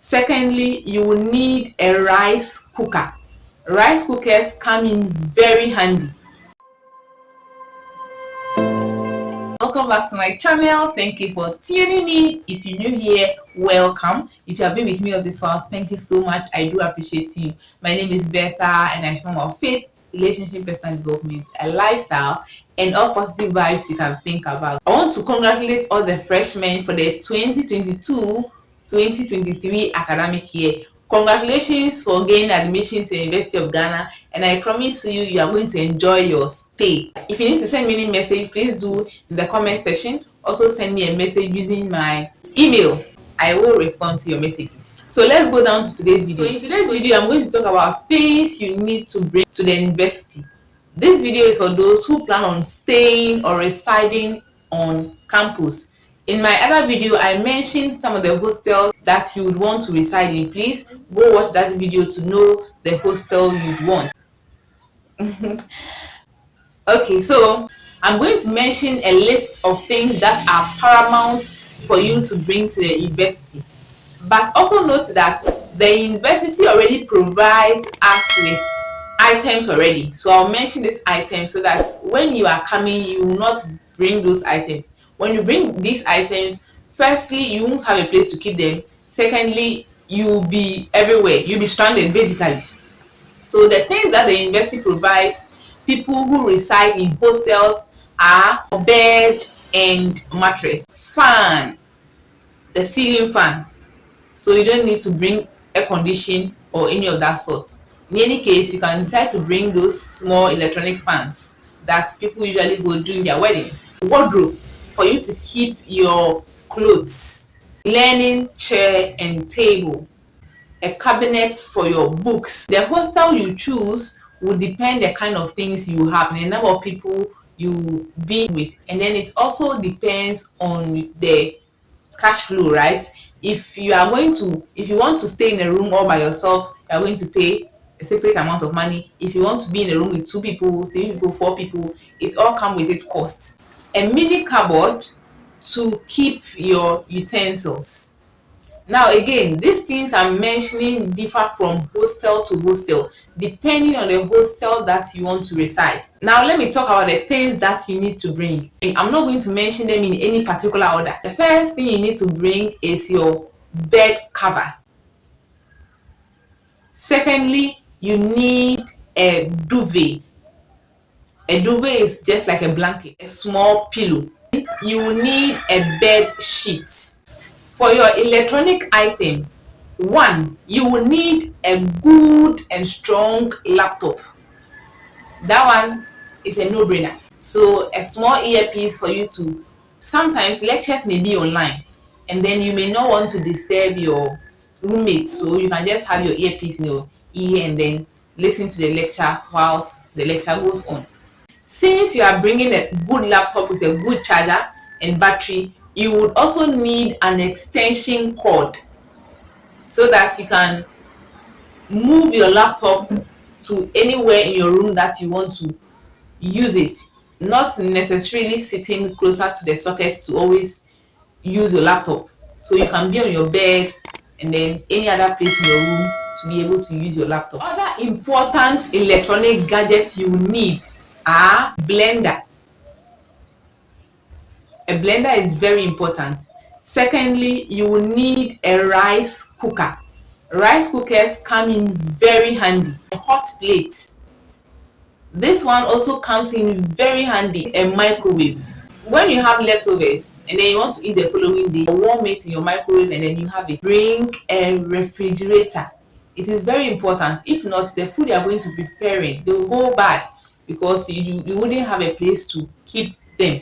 Secondly, you will need a rice cooker. Rice cookers come in very handy. Welcome back to my channel. Thank you for tuning in. If you're new here, welcome. If you have been with me on this one, thank you so much. I do appreciate you. My name is Bertha and I'm from of faith, relationship, personal development, a lifestyle, and all positive vibes you can think about. I want to congratulate all the freshmen for the 2022-2023 academic year. Congratulations for gaining admission to the University of Ghana, and I promise you are going to enjoy your stay. If you need to send me any message, please do in the comment section. Also send me a message using my email. I will respond to your messages. So let's go down to today's video. So in today's video, I'm going to talk about things you need to bring to the university. This video is for those who plan on staying or residing on campus. In my other video, I mentioned some of the hostels that you would want to reside in. Please go watch that video to know the hostel you'd want. Okay, so I'm going to mention a list of things that are paramount for you to bring to the university. But also note that the university already provides us with items already. So I'll mention these items so that when you are coming, you will not bring those items. When you bring these items, firstly, you won't have a place to keep them. Secondly, you'll be everywhere. You'll be stranded basically. So the things that the university provides people who reside in hostels are bed and mattress, fan, the ceiling fan. So you don't need to bring air conditioning or any of that sort. In any case, you can decide to bring those small electronic fans that people usually go during their weddings. Wardrobe for you to keep your clothes, learning chair and table, a cabinet for your books. The hostel you choose will depend the kind of things you have and the number of people you be with, and then it also depends on the cash flow, right? If you want to stay in a room all by yourself, you are going to pay a separate amount of money. If you want to be in a room with 2 people, 3 people, 4 people, it all comes with its cost. A mini cupboard to keep your utensils. Now again, these things I'm mentioning differ from hostel to hostel depending on the hostel that you want to reside. Now let me talk about the things that you need to bring. I'm not going to mention them in any particular order. The first thing you need to bring is your bed cover. Secondly, you need a duvet. A duvet is just like a blanket, a small pillow. You need a bed sheet. For your electronic item, 1, you will need a good and strong laptop. That one is a no-brainer. So a small earpiece for you to, sometimes lectures may be online and then you may not want to disturb your roommates, so you can just have your earpiece in your ear and then listen to the lecture whilst the lecture goes on. Since you are bringing a good laptop with a good charger and battery, you would also need an extension cord so that you can move your laptop to anywhere in your room that you want to use it, not necessarily sitting closer to the socket to always use your laptop. So you can be on your bed and then any other place in your room to be able to use your laptop. Other important electronic gadgets you need are blender. A blender is very important. Secondly, you will need a rice cooker. Rice cookers come in very handy. A hot plate. This one also comes in very handy. A microwave. When you have leftovers and then you want to eat the following day, warm it in your microwave and then you have it. Bring a refrigerator. It is very important. If not, the food you are going to be preparing, they will go bad because you wouldn't have a place to keep them.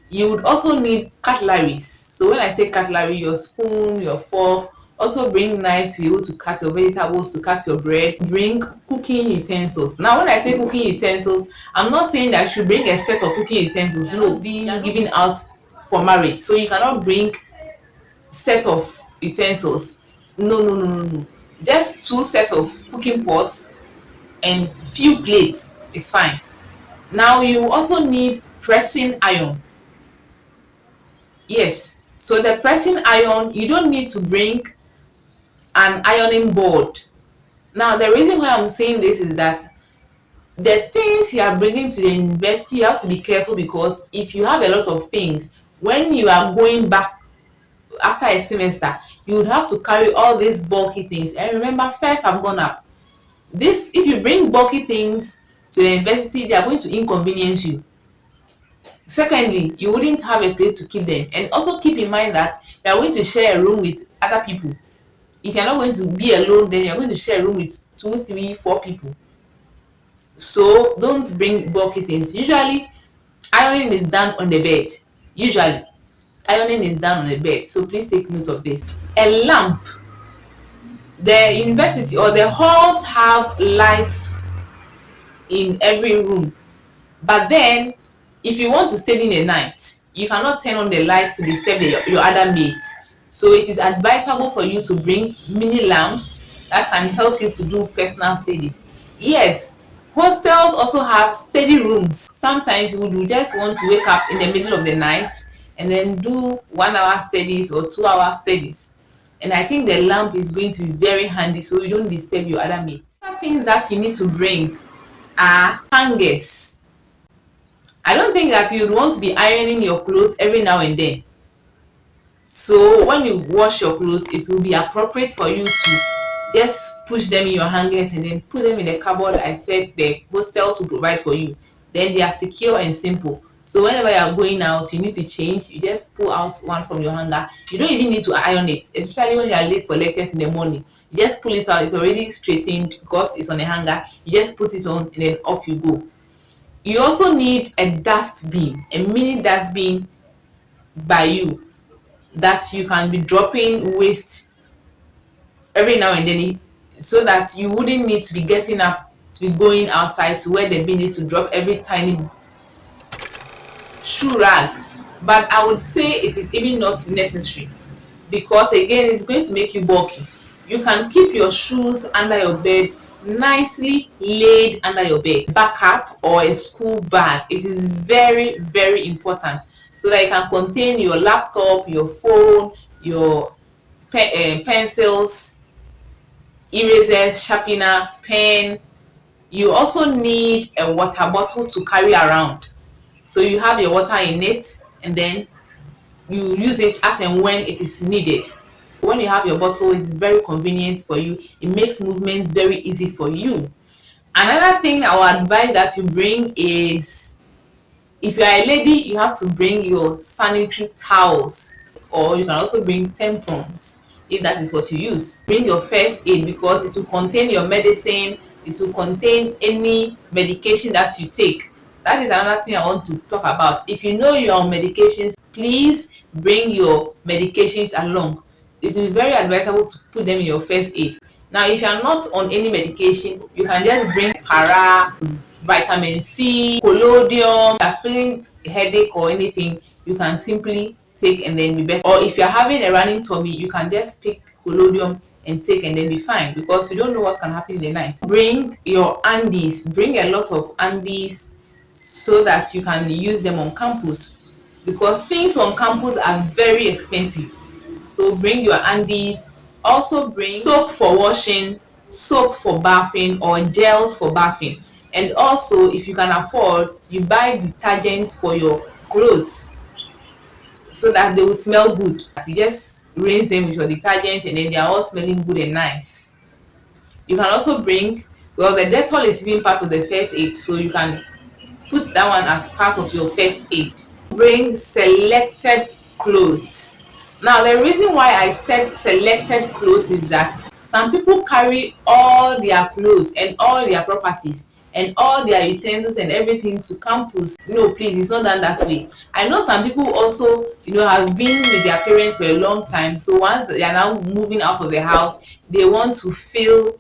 You would also need cutlery. So when I say cutlery, your spoon, your fork. Also bring knife to be able to cut your vegetables, to cut your bread. Bring cooking utensils. Now when I say cooking utensils, I'm not saying that you should bring a set of cooking utensils. No, being given out for marriage, so you cannot bring set of utensils. No. Just 2 sets of cooking pots and few plates is fine. Now you also need pressing iron. Yes, so the pressing iron, you don't need to bring an ironing board. Now, the reason why I'm saying this is that the things you are bringing to the university, you have to be careful, because if you have a lot of things, when you are going back after a semester, you would have to carry all these bulky things. And remember, first have gone up. This, if you bring bulky things to the university, they are going to inconvenience you. Secondly, you wouldn't have a place to keep them. And also keep in mind that you are going to share a room with other people. If you're not going to be alone, then you're going to share a room with 2, 3, 4 people. So don't bring bulky things. Usually, ironing is done on the bed. Usually, ironing is done on the bed. So please take note of this. A lamp. The university or the halls have lights in every room, but then if you want to study in the night, you cannot turn on the light to disturb your other mates. So it is advisable for you to bring mini lamps that can help you to do personal studies. Yes, hostels also have study rooms. Sometimes you would just want to wake up in the middle of the night and then do 1 hour studies or 2 hour studies. And I think the lamp is going to be very handy, so you don't disturb your other mates. Other things that you need to bring are hangers. I don't think that you'd want to be ironing your clothes every now and then. So when you wash your clothes, it will be appropriate for you to just push them in your hangers and then put them in the cupboard I said the hostels will provide for you. Then they are secure and simple. So whenever you are going out, you need to change, you just pull out one from your hanger. You don't even need to iron it, especially when you are late for lectures in the morning. You just pull it out, it's already straightened because it's on a hanger. You just put it on and then off you go. You also need a dustbin, a mini dustbin by you, that you can be dropping waste every now and then, so that you wouldn't need to be getting up to be going outside to where the bin is to drop every tiny shoe rag. But I would say it is even not necessary, because again, it's going to make you bulky. You can keep your shoes under your bed, nicely laid under your bed. Backup or a school bag, it is very, very important, so that it can contain your laptop, your phone, your pencils, erasers, sharpener, pen. You also need a water bottle to carry around, so you have your water in it and then you use it as and when it is needed. When you have your bottle, it is very convenient for you. It makes movements very easy for you. Another thing I would advise that you bring is, if you are a lady, you have to bring your sanitary towels, or you can also bring tampons if that is what you use. Bring your first aid, because it will contain your medicine, it will contain any medication that you take. That is another thing I want to talk about. If you know you are on medications, please bring your medications along. It will be very advisable to put them in your first aid. Now, if you are not on any medication, you can just bring para, vitamin C, collodium. If you are feeling headache or anything, you can simply take and then be better. Or if you are having a running tummy, you can just pick collodium and take and then be fine, because you don't know what can happen in the night. Bring your undies. Bring a lot of undies so that you can use them on campus, because things on campus are very expensive. So bring your undies. Also bring soap for washing, soap for bathing, or gels for bathing. And also, if you can afford, you buy detergent for your clothes so that they will smell good. You just rinse them with your detergent and then they are all smelling good and nice. You can also bring, well, the Dettol is even part of the first aid, so you can put that one as part of your first aid. Bring selected clothes. Now, the reason why I said selected clothes is that some people carry all their clothes and all their properties and all their utensils and everything to campus. No, please, it's not done that way. I know some people also, have been with their parents for a long time. So once they are now moving out of the house, they want to feel,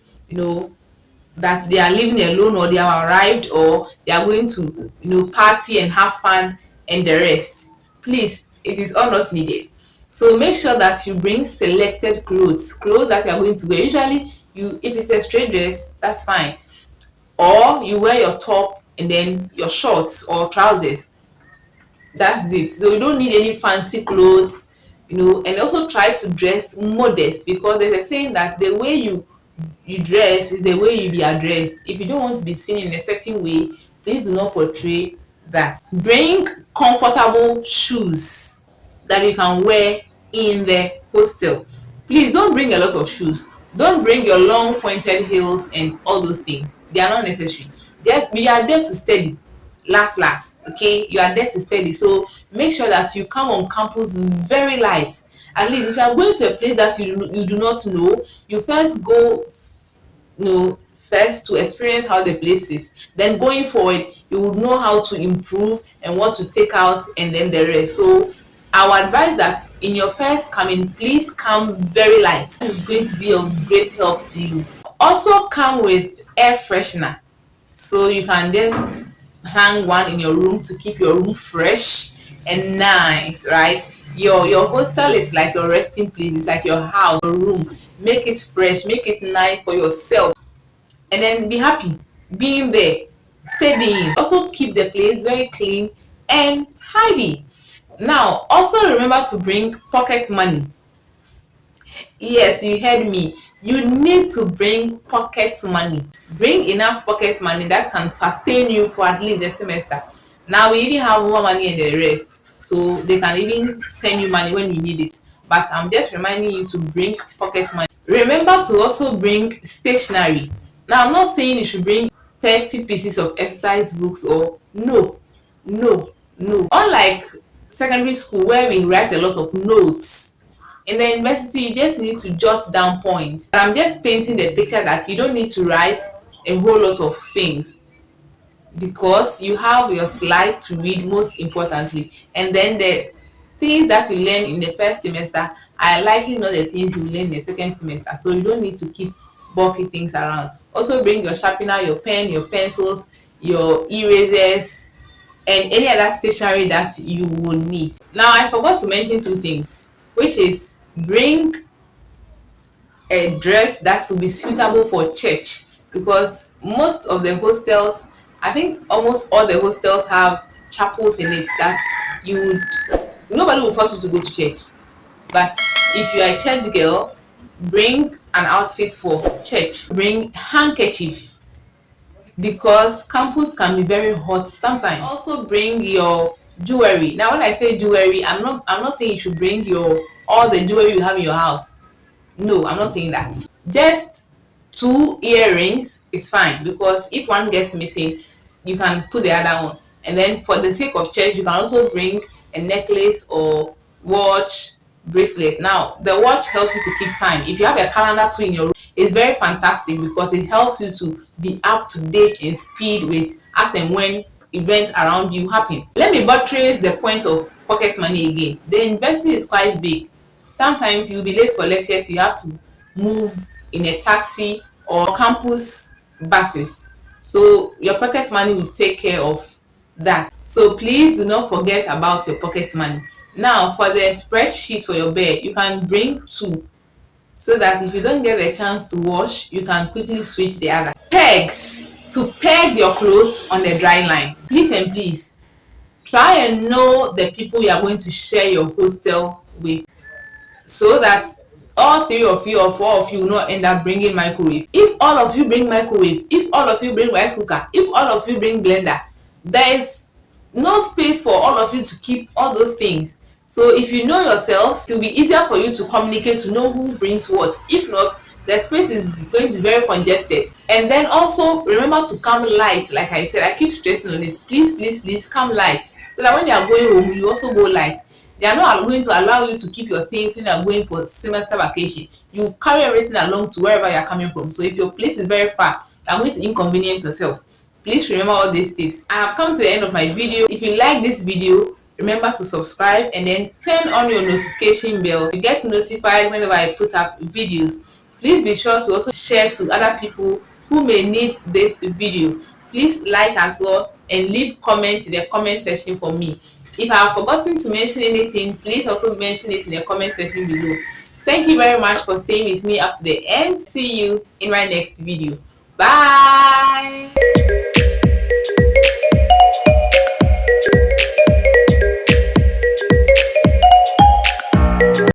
that they are living alone, or they have arrived, or they are going to, party and have fun and the rest. Please, it is all not needed. So make sure that you bring selected clothes that you are going to wear. Usually, if it's a straight dress, that's fine, or you wear your top and then your shorts or trousers. That's it. So you don't need any fancy clothes, and also try to dress modest, because there's a saying that the way you dress is the way you be addressed. If you don't want to be seen in a certain way, please do not portray that. Bring comfortable shoes that you can wear in the hostel. Please don't bring a lot of shoes. Don't bring your long pointed heels and all those things. They are not necessary. We are there to study. Last, okay, you are there to study, so make sure that you come on campus very light. At least if you are going to a place that you do not know, you first go, first to experience how the place is. Then going forward, you will know how to improve and what to take out, and then the rest. So I would advise that in your first coming, please come very light. This is going to be of great help to you. Also come with air freshener, so you can just hang one in your room to keep your room fresh and nice, right? Your hostel is like your resting place. It's like your house, your room. Make it fresh, make it nice for yourself, and then be happy being there, studying. Also keep the place very clean and tidy. Now also remember to bring pocket money. Yes, you heard me. You need to bring pocket money. Bring enough pocket money that can sustain you for at least the semester. Now we even have more money in the rest, so they can even send you money when you need it. But I'm just reminding you to bring pocket money. Remember to also bring stationery. Now I'm not saying you should bring 30 pieces of exercise books, or no. Unlike secondary school where we write a lot of notes, in the university you just need to jot down points. I'm just painting the picture that you don't need to write a whole lot of things, because you have your slide to read most importantly, and then the things that you learn in the first semester are likely not the things you learn in the second semester, so you don't need to keep bulky things around. Also bring your sharpener, your pen, your pencils, your erasers, and any other stationery that you will need. Now I forgot to mention two things, which is bring a dress that will be suitable for church, because most of the hostels, I think almost all the hostels, have chapels in it that you would nobody will force you to go to church. But if you are a church girl, bring an outfit for church. Bring handkerchief, because campus can be very hot sometimes. Also bring your jewelry. Now when I say jewelry, I'm not saying you should bring your all the jewelry you have in your house. No, I'm not saying that. Just 2 earrings is fine, because if one gets missing, you can put the other one. And then for the sake of church, you can also bring a necklace or watch, bracelet. Now the watch helps you to keep time. If you have a calendar too in your room, it's very fantastic, because it helps you to be up to date and speed with as and when events around you happen. Let me buttress the point of pocket money again. The university is quite big. Sometimes you'll be late for lectures, you have to move in a taxi or campus buses, so your pocket money will take care of that. So please do not forget about your pocket money. Now for the spreadsheet for your bed, you can bring 2, so that if you don't get a chance to wash, you can quickly switch the other. Pegs to peg your clothes on the dry line. Please and please try and know the people you are going to share your hostel with, so that all 3 of you or 4 of you will not end up bringing microwave. If all of you bring microwave, if all of you bring rice cooker, if all of you bring blender, there is no space for all of you to keep all those things. So if you know yourselves, it will be easier for you to communicate, to know who brings what. If not, the space is going to be very congested. And then also remember to come light. Like I said, I keep stressing on this. Please come light, so that when you are going home, you also go light. They are not going to allow you to keep your things when you are going for semester vacation. You carry everything along to wherever you are coming from. So if your place is very far, you are going to inconvenience yourself. Please remember all these tips. I have come to the end of my video. If you like this video, remember to subscribe and then turn on your notification bell to get notified whenever I put up videos. Please be sure to also share to other people who may need this video. Please like as well and leave comments in the comment section for me. If I have forgotten to mention anything, please also mention it in the comment section below. Thank you very much for staying with me up to the end. See you in my next video. Bye.